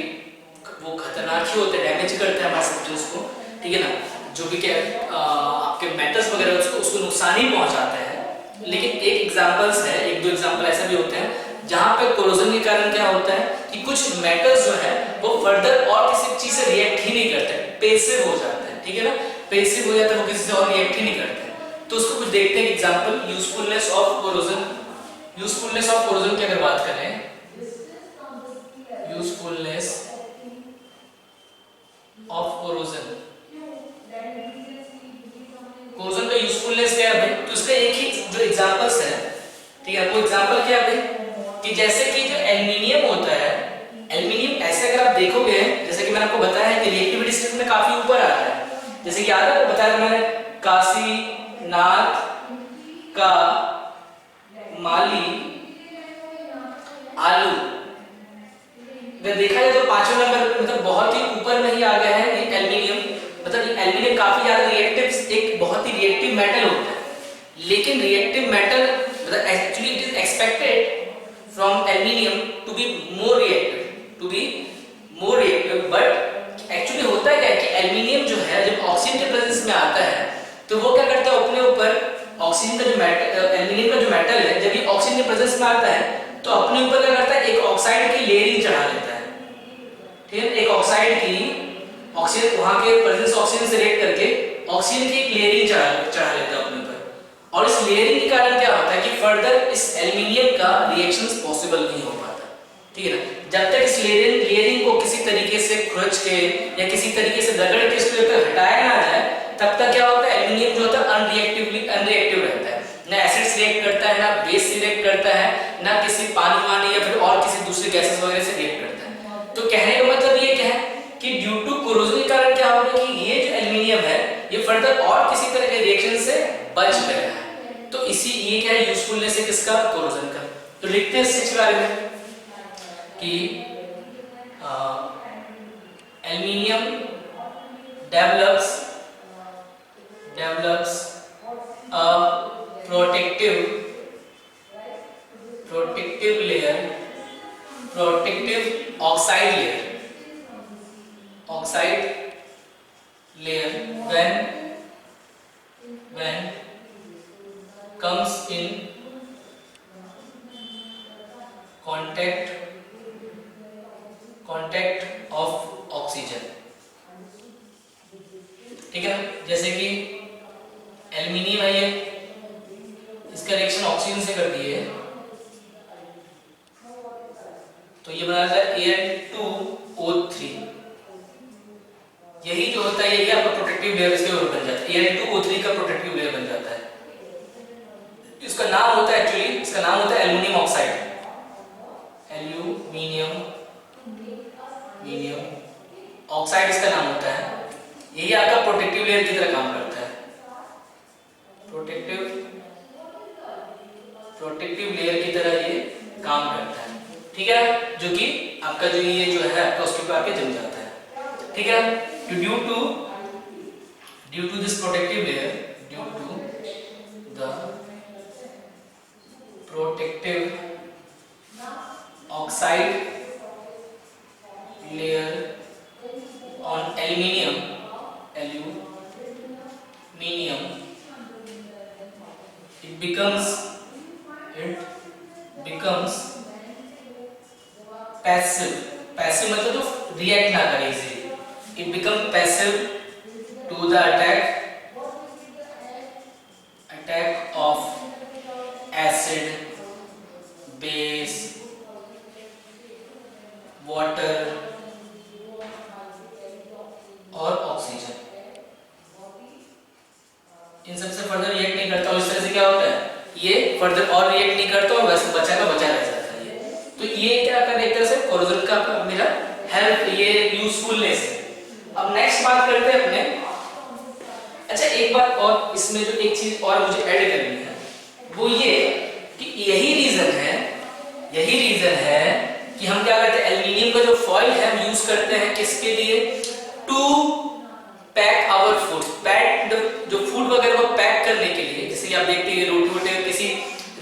वो खतरनाक ही होता है, डैमेज करता है हमारे सिस्टम्स को, ठीक है ना। जो भी क्या आपके मेटल्स वगैरह उसको नुकसान ही पहुंचाते हैं। लेकिन एक एग्जांपल्स है, एक दो एग्जांपल ऐसे भी होते हैं जहां पे कोरोजन के कारण क्या होता है कि कुछ मेटल्स जो है वो फर्दर और किसी चीज से रिएक्ट ही नहीं करते, पेसिव हो जाते हैं, ठीक है ना। पेसिव हो जाता है, वो किसी से और रिएक्ट ही नहीं करते। तो उसको कुछ देखते हैं example, usefulness of corrosion. Usefulness of corrosion की अगर बात करें, यूजफुलनेस ऑफ कोरोजन, कोरोजन का यूजफुलनेस क्या है भाई, तो उसका एक ही जो एग्जांपल्स है, ठीक है। वो एग्जांपल क्या है भाई कि जैसे कि जो एल्युमिनियम होता है, एल्युमिनियम ऐसे अगर आप देखोगे, जैसे कि मैंने आपको बताया है कि रिएक्टिविटी स्टेट में काफी ऊपर आता है। जैसे कि याद है आपको बताया मैंने, काशीनाथ का माली आलू, अगर देखा जाए तो 5वें नंबर मतलब बहुत ही ऊपर में ही आ गया है ये एल्युमिनियम। मतलब एल्युमिनियम काफी ज्यादा रिएक्टिव, एक बहुत ही रिएक्टिव मेटल होता है। लेकिन रिएक्टिव मेटल मतलब actually it is expected from aluminium to be more reactive, but actually होता है क्या कि एल्युमिनियम जो है जब ऑक्सीजन के प्रेजेंस में आता है तो वो क्या करता है, अपने ऊपर ऑक्सीजन का जो मेटल, एल्युमिनियम का जो मेटल है, जब ये ऑक्सीजन के प्रेजेंस में आता है तो अपने ऊपर क्या करता है, एक ऑक्साइड की लेयरिंग चढ़ा लेता है, ठीक है। एक ऑक्साइड की ऑक्सीजन, वहां के प्रेजेंस ऑक्सीजन से रिएक्ट करके ऑक्सीजन की एक लेयरिंग चढ़ा लेता है अपने ऊपर। और इस लेयरिंग के कारण क्या होता है कि फर्दर इस एल्युमिनियम का रिएक्शंस पॉसिबल नहीं हो पाता, ठीक है ना। जब तक इस लेयरिंग को किसी तरीके से खुरच के या किसी तरीके से रगड़ के इसको हटाया ना जाए, तब तक क्या होता है, एल्युमिनियम जो होता है अनरिएक्टिव रहता है। ना एसिड्स रिएक्ट करता है, ना बेस रिएक्ट करता है, ना किसी पानी या फिर और किसी दूसरे गैसेस वगैरह से रिएक्ट करता है। तो कहने का मतलब ये क्या है कि ड्यू टू कोरोजन के कारण क्या होगा कि ये जो एल्युमिनियम है ये फर्दर और किसी तरह के रिएक्शन से बच गया है। तो इसी ये क्या है, यूजफुलनेस है किसका, कोरोजन का। तो लिखते हैं इस बारे में कि aluminium develops a protective protective oxide layer when comes in contact of oxygen। ठीक है, जैसे कि एल्यूमिनियम है, ये इसका रिएक्शन ऑक्सीजन से करती है तो ये बना जाता है Al2O3। यही जो होता है यही आपका प्रोटेक्टिव लेयर इसके ऊपर बन जाता है, Al2O3 का प्रोटेक्टिव लेयर बन जाता है। इसका नाम होता है एक्चुअली, इसका नाम होता है एल्यूमिनियम ऑक्साइड, एल्यूमिनियम ऑक्साइड इसका नाम होता है। यही आपका प्रोटेक्टिव लेयर की तरह काम करता है, प्रोटेक्टिव लेयर की तरह ये काम करता है। ठीक है, जो कि आपका जो ये जो है आपका उसके ऊपर आके जम जाता है। ठीक है, due to this protective layer, due to the protective oxide layer on aluminium it becomes passive मतलब तो रिएक्ट ना करे easily, it become passive to the attack of acid, base, water और ऑक्सीजन। इन सबसे फर्दर रिएक्ट नहीं करता और इस तरह से क्या होता है ये फर्दर और रिएक्ट नहीं करता और वैसे बचा का बचा रह जाता है ये। तो ये क्या कर एक तरह से कोरोजन का मेरा हेल्प, ये यूजफुलनेस है। अब नेक्स्ट बात करते हैं अपने, अच्छा एक बात और इसमें जो एक चीज और मुझे ऐड करनी है वो ये कि यही रीजन है कि हम क्या करते हैं एल्यूमिनियम का जो फॉइल है हम यूज करते हैं किसके लिए, टू पैक आवर फूड, जो फूड वगैरह को पैक करने के लिए। जैसे कि आप देखते हैं रोटी वोटी किसी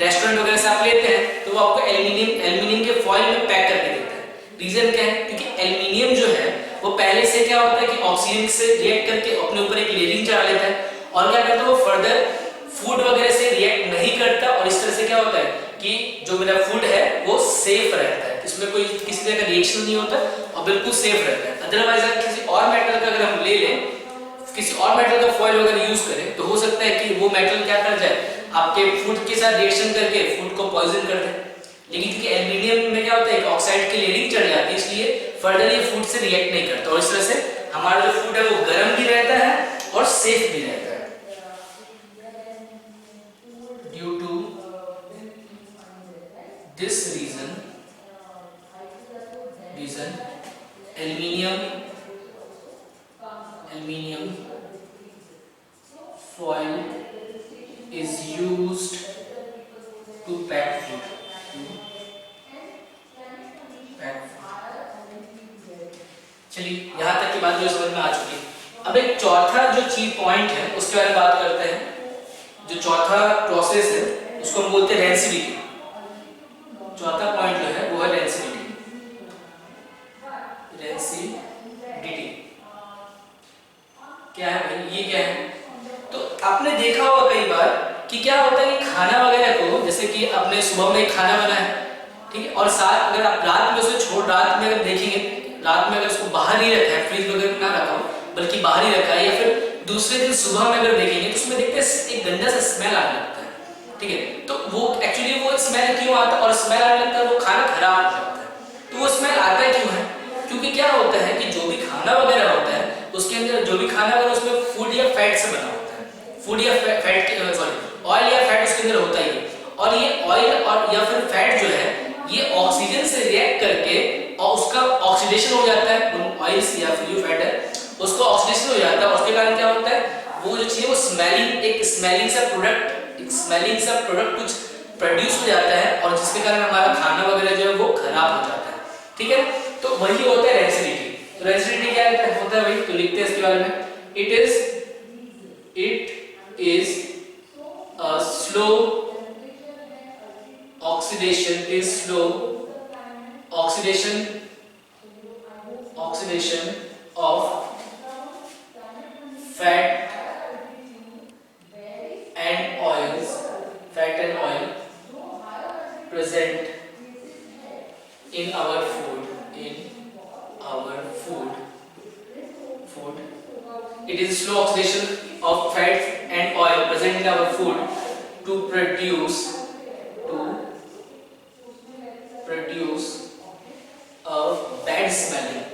रेस्टोरेंट वगैरह से आप लेते हैं तो वो आपको एल्यूमिनियम के फॉइल में पैक करके देता है। रीजन क्या है, क्योंकि एल्यूमिनियम जो है वो पहले से क्या होता है कि ऑक्सीजन से रिएक्ट करके अपने ऊपर एक लेयरिंग चढ़ा लेता है और क्या करता है वो फर्दर फूड वगैरह से रिएक्ट नहीं करता और इस तरह से क्या होता है कि जो मेरा फूड है वो सेफ रहता है, इसमें कोई किसी तरह का रिएक्शन नहीं होता और बिल्कुल सेफ रहता है। अदरवाइज अगर किसी और मेटल का अगर हम ले लें, किसी और मेटल का फॉइल वगैरह यूज करें तो हो सकता है कि वो मेटल क्या कर जाए आपके फूड के साथ रिएक्शन करके फूड को पॉइजन कर दे। लेकिन क्योंकि एल्यूमिनियम में क्या होता है ऑक्साइड की लेयरिंग चढ़ जाती है इसलिए फर्दर ये फूड से रिएक्ट नहीं करता और इस तरह से हमारा जो फूड है वो गर्म भी रहता है और सेफ भी रहता है। Due to this reason aluminium foil is used to pack food, चलिए यहाँ तक की बात जो समझ में आ चुकी है। अब एक चौथा जो चीज पॉइंट है उसके बारे में बात करते हैं। जो चौथा प्रोसेस है उसको हम बोलते हैं रेंसिडिटी। चौथा पॉइंट जो है वो है रेंसिडिटी। क्या है भाई, ये क्या है? तो आपने देखा होगा कई बार कि क्या होता है कि खाना वगैरह को जैसे कि आपने सुबह में खाना बनाया, ठीक है, और साथ अगर आप रात में उसे रात में अगर देखेंगे, रात में अगर उसको बाहर ही रखा है, फ्रिज वगैरह में ना रखा हो बल्कि बाहर ही रखा है, या फिर दूसरे दिन सुबह में अगर देखेंगे तो उसमें देखते हैं एक गंदा सा स्मेल आने लगता है। ठीक है, तो वो एक्चुअली वो स्मेल क्यों आता है और स्मेल आने लगता है वो खाना खराब हो जाता है। तो वो स्मेल आता है क्यों है? क्योंकि क्या होता है कि जो भी खाना वगैरह होता है उसके अंदर जो भी खाना वगैरह उसमें फूड या फैट से बना होता है, फूड या फैट ऑयल या फैट उसके अंदर होता ही है। और ये ऑयल और या फिर फैट जो है ये ऑक्सीजन से रिएक्ट करके और उसका ऑक्सीडेशन हो जाता है, ऑयल्स या फिर जो फैट है उसको ऑक्सीडेशन हो जाता है। उसके कारण क्या होता है वो जो चीज वो स्मेलिंग सा प्रोडक्ट कुछ प्रोड्यूस हो जाता है और जिसके कारण हमारा खाना वगैरह जो है वो खराब हो जाता है। ठीक है, तो वही होता है रेंसिडिटी। तो रेंसिडिटी क्या होता है भाई, तो लिखते हैं इसके बारे में, it is a slow oxidation oxidation of fat and oil present in our food. It is slow oxidation of fat and oil present in our food to produce a bad smelling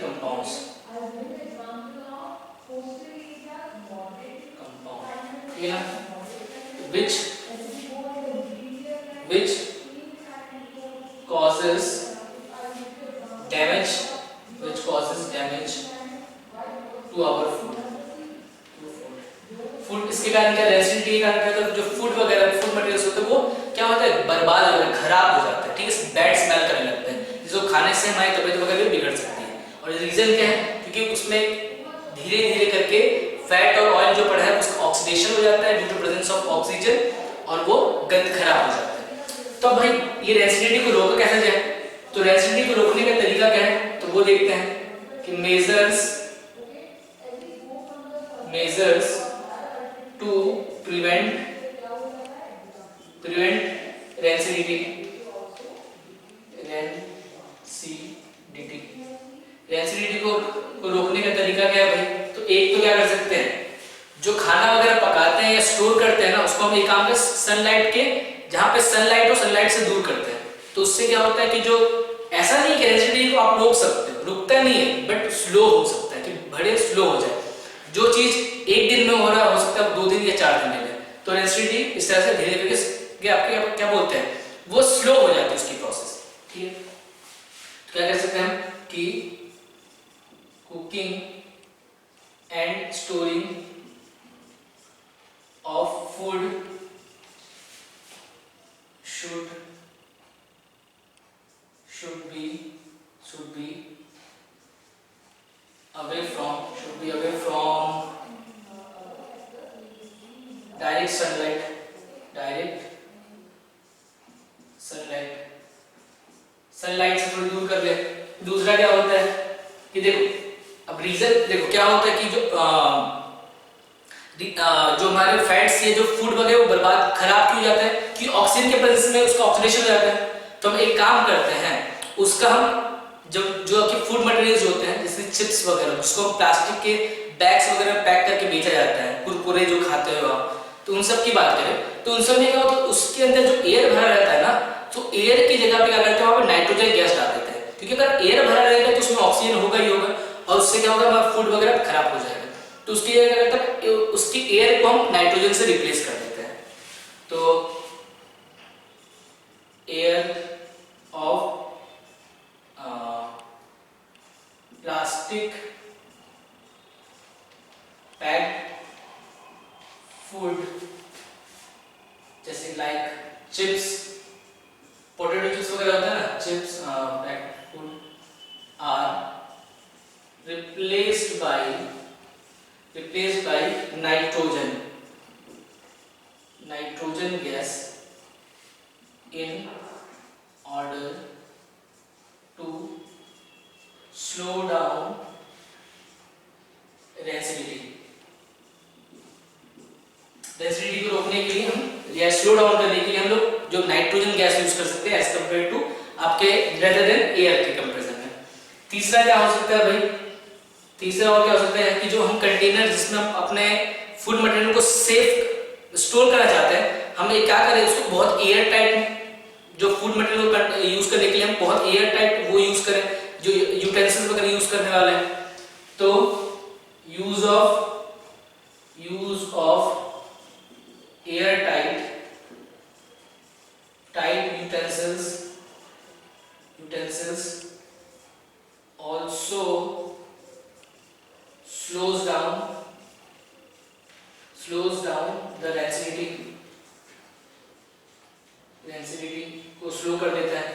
compounds. ठीक है ना? which causes damage to our food. इसके कारण क्या, रेसिडिटी के कारण क्या, जो फूड वगैरह फूड मटेरियल्स होते हैं वो क्या होता है, बर्बाद हो जाते हैं, खराब हो जाते हैं, ठीक है, बैड स्मेल करने लगते हैं, जिसको खाने से हमारी तबीयत वगैरह भी बिगड़ सकती है। और रीजन क्या है, क्योंकि उसमें धीरे धीरे करके फैट और ऑयल जो पड़ा है उसका ऑक्सीडेशन हो जाता है due to presence of oxygen और वो गंध खराब हो जाता है। तो भाई ये रेसिडिटी को रोका कैसे जाए, तो रेसिडिटी को रोकने का तरीका क्या है, तो वो देखते हैं कि मेजर्स टू प्रिवेंट रेसिडिटी को रोकने का तरीका क्या है भाई, तो एक तो क्या कर सकते हैं, जो खाना वगैरह पकाते हैं या स्टोर करते हैं ना, उसको हम एक काम में सनलाइट के, जहां पे सनलाइट हो सनलाइट से दूर करते हैं। तो उससे क्या होता है कि जो ऐसा नहीं कि रेसिडिटी को आप रोक सकते हो, रुकता नहीं है, बट स्लो हो सकता है कि बड़े स्लो हो जाए। जो चीज एक दिन में हो रहा हो सकता है 2 दिन या 4 दिन में, तो रेसिडिटी इस तरह से धीरे धीरे आपके क्या बोलते हैं, वो स्लो हो जाती है उसकी प्रोसेस। ठीक है, तो क्या कर सकते हैं हम कि cooking and storing of food should be away from direct sunlight से थोड़ी दूर कर ले। दूसरा क्या होता है कि देखो, अब रीजन देखो क्या होता है कि जो हमारे फैट्स ये जो फूड वगैरह वो बर्बाद खराब क्यों जाता है, कि ऑक्सीजन के प्रेजेंस में उसका ऑक्सीडेशन हो जाता है। तो हम एक काम करते हैं, उसका हम जो आपके फूड मटेरियल्स होते हैं जैसे चिप्स वगैरह, जिसको प्लास्टिक के बैग्स वगैरह पैक करके बेचा जाता है, कुरकुरे जो खाते हो आप, तो उन सब की बात करें तो उन सब में क्या होता है, उसके अंदर जो एयर भरा रहता है ना, तो एयर की जगह पे क्या करते हैं, वहां पे नाइट्रोजन गैस डाल देते हैं, क्योंकि अगर एयर भरा रहेगा तो उसमें ऑक्सीजन होगा ही होगा, और उससे क्या होगा, हमारा फूड वगैरह खराब हो जाएगा। तो उसकी जगह क्या करते हैं, उसकी एयर को हम नाइट्रोजन से रिप्लेस कर देते हैं। तो air of plastic packed food जैसे लाइक चिप्स, पोटैटो चिप्स वगैरह होता है ना, chips packed food are replaced by nitrogen gas in order to slow down rancidity को रोकने के लिए हम या स्लो डाउन करने के लिए हम लोग जो नाइट्रोजन गैस यूज कर सकते हैं एज कंपेयर टू आपके रेदर देन एयर के कंपैरिजन में। तीसरा क्या हो सकता है भाई, तीसरा और क्या हो सकता है कि जो हम कंटेनर जिसमें हम अपने फूड मटेरियल को सेफ स्टोर करना चाहते हैं, हम ये क्या करें, उसको बहुत एयर टाइट, जो फूड मटेरियल को यूज करने के लिए हम बहुत एयर टाइट वो यूज करें, जो यूटेंसिल्स वगैरह यूज करने वाले हैं। तो use of air tight utensils also slows down the रेसिडिटी को स्लो कर देता है।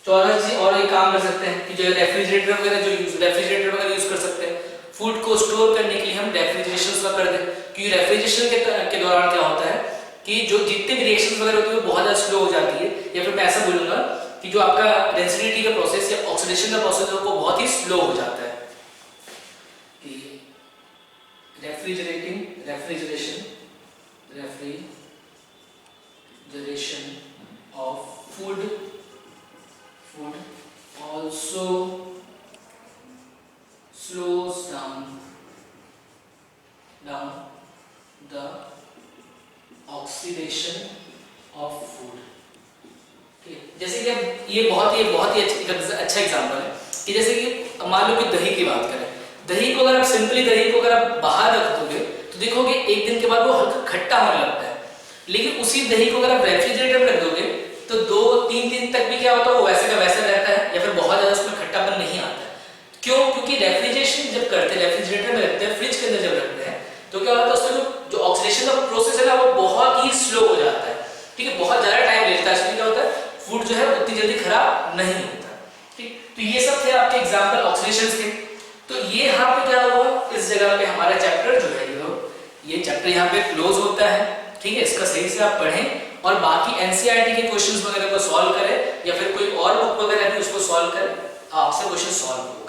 चौथा चीज और एक काम कर सकते हैं कि जो रेफ्रिजरेटर वगैरह यूज कर सकते हैं, फूड को स्टोर करने के लिए हम रेफ्रिजरेशन का कर दें, क्योंकि रेफ्रिजरेशन के दौरान क्या होता है कि जो जितने भी रिएक्शंस वगैरह होती है वो बहुत ज़्यादा स्लो हो जाती है, या फिर मैं ऐसा बोलूँगा कि जो आपका डेंसिटी का प्रोसेस या ऑक्सीडेशन का प्रोसेस है वो बहुत ही स्लो हो जाता है। कि refrigeration of food also slows down the oxidation of food। जैसे कि ये बहुत ही अच्छा एग्जांपल है कि जैसे कि मान लो कि दही की बात करें, दही को अगर आप सिंपली दही को अगर आप बाहर रख दोगे तो देखोगे एक दिन के बाद वो हल्का खट्टा होने लगता है, लेकिन उसी दही को अगर आप रेफ्रिजरेटर में रख दोगे तो 2-3 दिन तक भी क्या होता है वो वैसे का वैसा रहता है, या फिर बहुत ज़्यादा उसमें खट्टापन नहीं आता है। क्यों? क्योंकि रेफ्रिजरेशन जब करते हैं, रेफ्रिजरेटर में रखते हैं, फ्रिज के अंदर जब रखते हैं तो क्या होता है उसमें जो ऑक्सीडेशन का प्रोसेस है ना वो बहुत ही स्लो हो जाता है। ठीक है, बहुत ज़्यादा टाइम लेता है, इसलिए क्या होता है फूड जो है उतनी जल्दी खराब नहीं होता। ठीक, तो ये सब थे आपके एग्जाम्पल ऑक्सीडेशन के। तो ये यहाँ पे क्या हुआ, इस जगह पे हमारा चैप्टर जो है ये चैप्टर यहाँ पे क्लोज होता है। ठीक है, इसका सही से आप पढ़ें और बाकी एनसीईआरटी के क्वेश्चंस वगैरह को सॉल्व करें, या फिर कोई और बुक वगैरह भी उसको सॉल्व करें, आपसे क्वेश्चन सॉल्व हो।